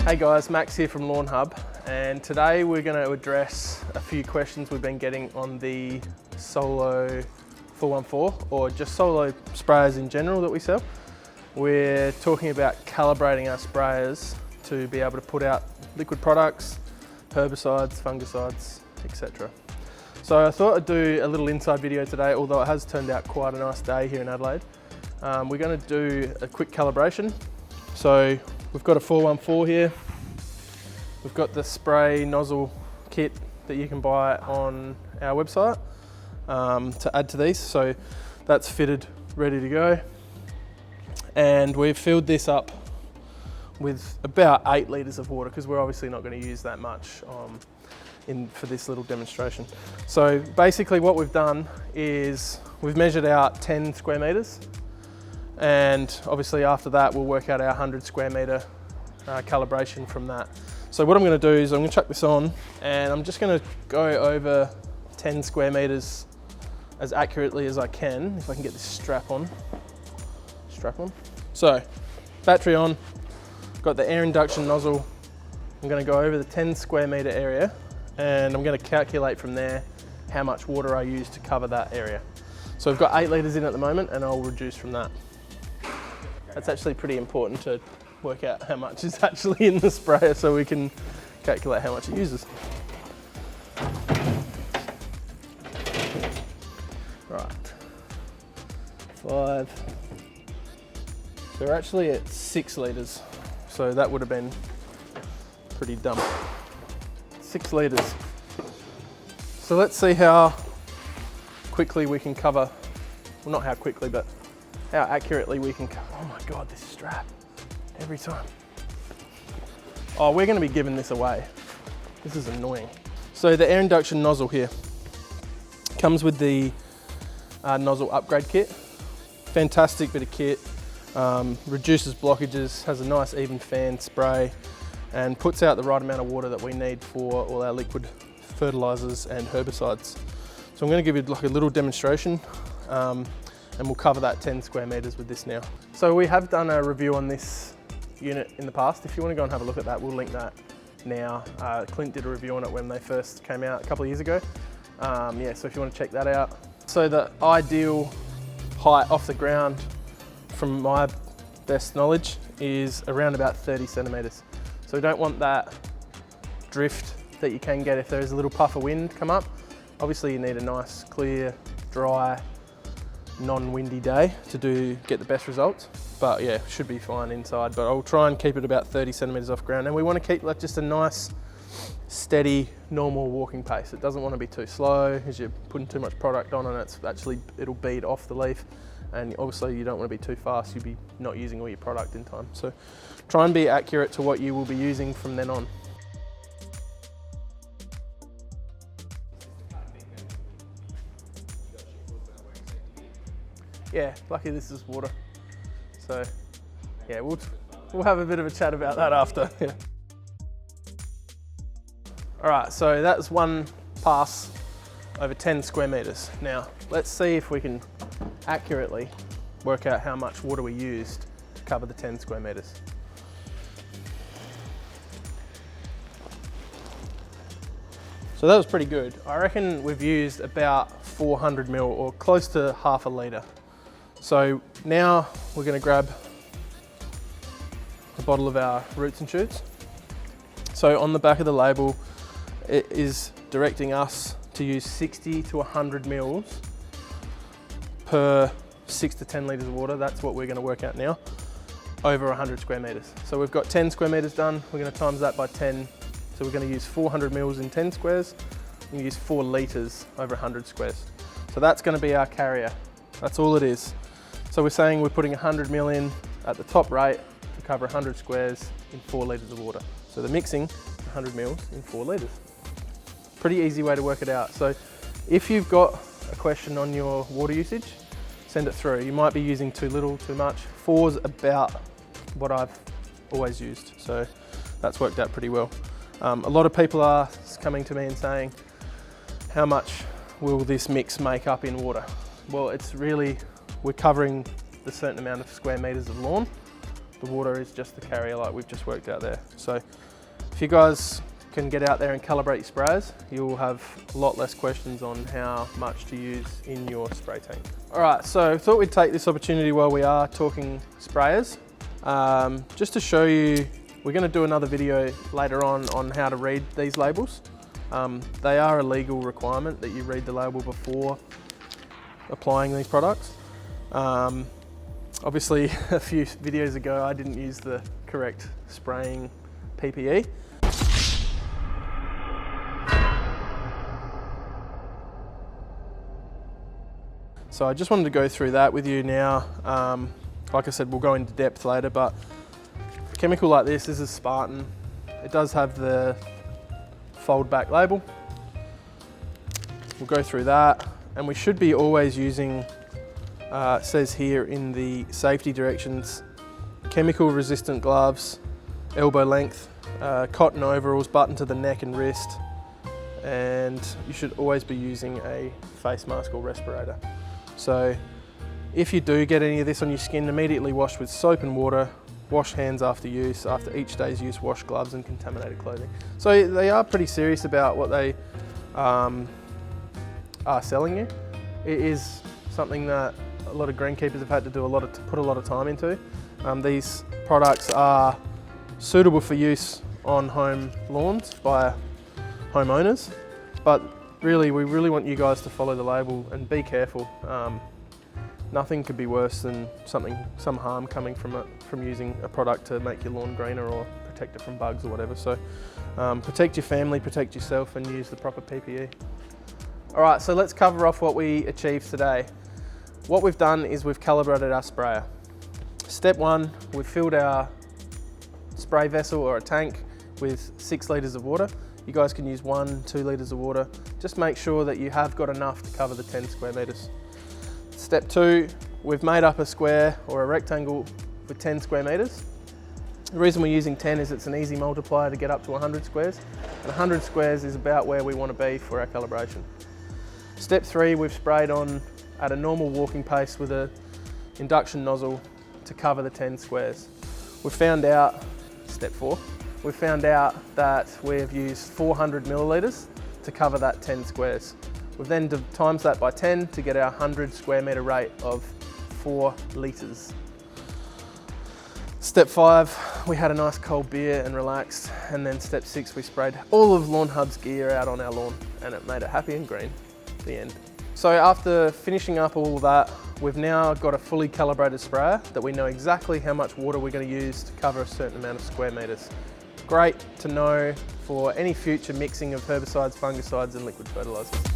Hey guys, Max here from Lawn Hub, and today we're going to address a few questions we've been getting on the Solo 414, or just Solo sprayers in general that we sell. We're talking about calibrating our sprayers to be able to put out liquid products, herbicides, fungicides, etc. So I thought I'd do a little inside video today, although it has turned out quite a nice day here in Adelaide. We're going to do a quick calibration. So we've got a 414 here. We've got the spray nozzle kit that you can buy on our website to add to these. So that's fitted, ready to go. And we've filled this up with about 8 litres of water, because we're obviously not going to use that much for this little demonstration. So basically what we've done is we've measured out 10 square metres. And obviously after that we'll work out our 100 square metre calibration from that. So what I'm going to do is I'm going to chuck this on, and I'm just going to go over 10 square metres as accurately as I can, if I can get this strap on. So battery on, got the air induction nozzle. I'm going to go over the 10 square metre area, and I'm going to calculate from there how much water I use to cover that area. So we've got 8 litres in at the moment, and I'll reduce from that. That's actually pretty important to work out how much is actually in the sprayer so we can calculate how much it uses. Right, 5. So we're actually at 6 litres, so that would have been pretty dumb. 6 litres. So let's see how quickly we can cover, well, not how quickly, but how accurately we can cover. Oh my God, this strap, every time. Oh, we're gonna be giving this away. This is annoying. So the air induction nozzle here comes with the nozzle upgrade kit. Fantastic bit of kit, reduces blockages, has a nice even fan spray, and puts out the right amount of water that we need for all our liquid fertilizers and herbicides. So I'm gonna give you like a little demonstration, and we'll cover that 10 square metres with this now. So we have done a review on this unit in the past. If you want to go and have a look at that, we'll link that now. Clint did a review on it when they first came out a couple of years ago. Yeah, so if you want to check that out. So the ideal height off the ground, from my best knowledge, is around about 30 centimetres. So we don't want that drift that you can get if there is a little puff of wind come up. Obviously you need a nice, clear, dry, non-windy day to get the best results, but yeah, should be fine inside. But I'll try and keep it about 30 centimetres off ground, and we want to keep like just a nice, steady, normal walking pace. It doesn't want to be too slow, as you're putting too much product on, and it'll bead off the leaf, and obviously you don't want to be too fast. You'll be not using all your product in time. So try and be accurate to what you will be using from then on. Yeah, lucky this is water. So yeah, we'll have a bit of a chat about that after. Yeah. All right, so that's one pass over 10 square metres. Now, let's see if we can accurately work out how much water we used to cover the 10 square metres. So that was pretty good. I reckon we've used about 400 ml, or close to half a litre. So now we're going to grab a bottle of our roots and shoots. So on the back of the label, it is directing us to use 60 to 100 mils per 6 to 10 litres of water. That's what we're going to work out now, over 100 square metres. So we've got 10 square metres done. We're going to times that by 10. So we're going to use 400 mils in 10 squares. We're going to use 4 litres over 100 squares. So that's going to be our carrier. That's all it is. So we're saying we're putting 100 mil in at the top rate to cover 100 squares in 4 litres of water. So the mixing 100 mils in 4 litres. Pretty easy way to work it out. So if you've got a question on your water usage, send it through. You might be using too little, too much. 4's about what I've always used. So that's worked out pretty well. A lot of people are coming to me and saying, how much will this mix make up in water? Well, it's really, we're covering the certain amount of square meters of lawn. The water is just the carrier like we've just worked out there. So if you guys can get out there and calibrate your sprayers, you'll have a lot less questions on how much to use in your spray tank. All right, so I thought we'd take this opportunity while we are talking sprayers, just to show you, we're gonna do another video later on how to read these labels. They are a legal requirement that you read the label before applying these products. Obviously, a few videos ago, I didn't use the correct spraying PPE. So I just wanted to go through that with you now. Like I said, we'll go into depth later, but a chemical like this is Spartan. It does have the fold back label. We'll go through that, and we should be always using, it says here in the safety directions, chemical resistant gloves, elbow length, cotton overalls, button to the neck and wrist, and you should always be using a face mask or respirator. So if you do get any of this on your skin, immediately wash with soap and water, wash hands after use, after each day's use, wash gloves and contaminated clothing. So they are pretty serious about what they are selling you. It is something that a lot of greenkeepers have had to do put a lot of time into. These products are suitable for use on home lawns by homeowners, but really, we really want you guys to follow the label and be careful. Nothing could be worse than some harm coming from using a product to make your lawn greener or protect it from bugs or whatever. So protect your family, protect yourself, and use the proper PPE. All right, so let's cover off what we achieved today. What we've done is we've calibrated our sprayer. Step one, we've filled our spray vessel or a tank with 6 litres of water. You guys can use 1-2 litres of water. Just make sure that you have got enough to cover the 10 square metres. Step 2, we've made up a square or a rectangle with 10 square metres. The reason we're using 10 is it's an easy multiplier to get up to 100 squares. And 100 squares is about where we want to be for our calibration. Step 3, we've sprayed on at a normal walking pace with an induction nozzle to cover the 10 squares. We've found out, step 4, we've found out that we've used 400 millilitres to cover that 10 squares. We've then times that by 10 to get our 100 square metre rate of 4 litres. Step 5, we had a nice cold beer and relaxed, and then step 6, we sprayed all of Lawn Hub's gear out on our lawn, and it made it happy and green. The end. So after finishing up all that, we've now got a fully calibrated sprayer that we know exactly how much water we're going to use to cover a certain amount of square metres. Great to know for any future mixing of herbicides, fungicides and liquid fertilisers.